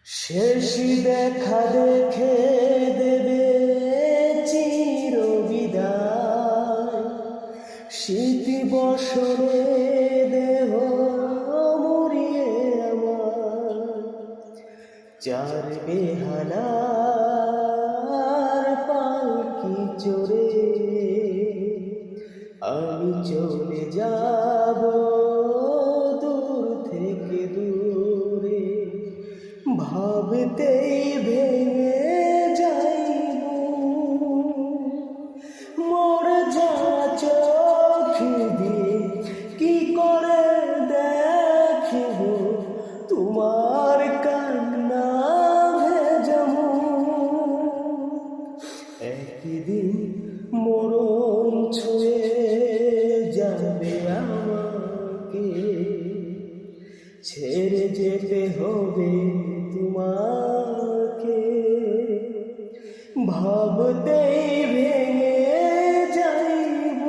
শেষ দেখা দেখে দেবে চির বিদায়, শীত বসরে দেহ মুড়িয়ে আমার, চার বেহালার পালকি চড়ে আমি চলে যাব দূর থেকে দূরে। ভাবতেই ভেঙে যাইব মোর যা চোখ দিয়ে, কি করে দেখিব তোমার কান্না ভেজামু। একদিন মরণ ছুঁয়ে যাবে আমাকে, ছেড়ে যেতে হবে তোমাকে। ভাবতেই ভেঙে যাইব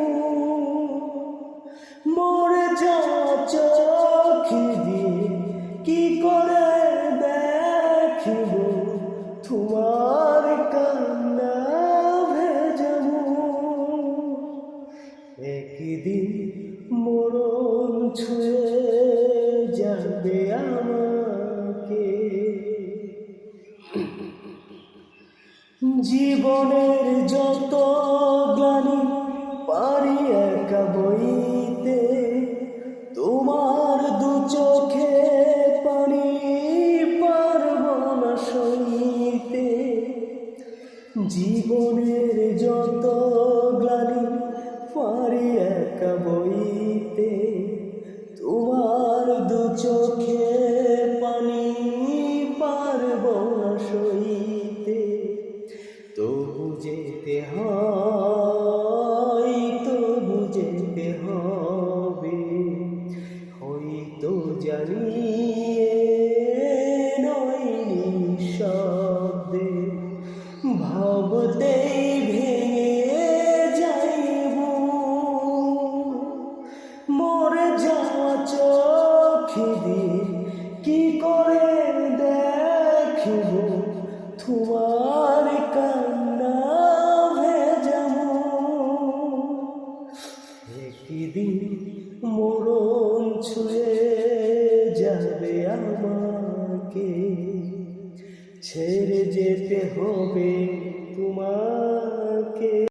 মোর যা চোখ দিয়ে, কি করে দেখিব তোমার কান্না ভেজামু। একদিন মরণ ছুঁয়ে যাবে আমাকে। জীবনের যত গ্লানি পারি একা বইতে, তোমার দু চোখে পানি পারব না সইতে। জীবনের যত গ্লানি পারি একা বইতে, তোমার দু চোখে পানি পারব না সইতে। তবু যেতে হয়, তবু যেতে হবে, হয়তো জানিয়ে নয় নিঃশব্দে। ভাবতেই ভেঙে যাইব মোর যা চোখ দিয়ে, কি করে দেখিব তোমার কান্না ভেজামু। একদিন মরণ ছুঁয়ে যাবে আমাকে, ছেড়ে যেতে হবে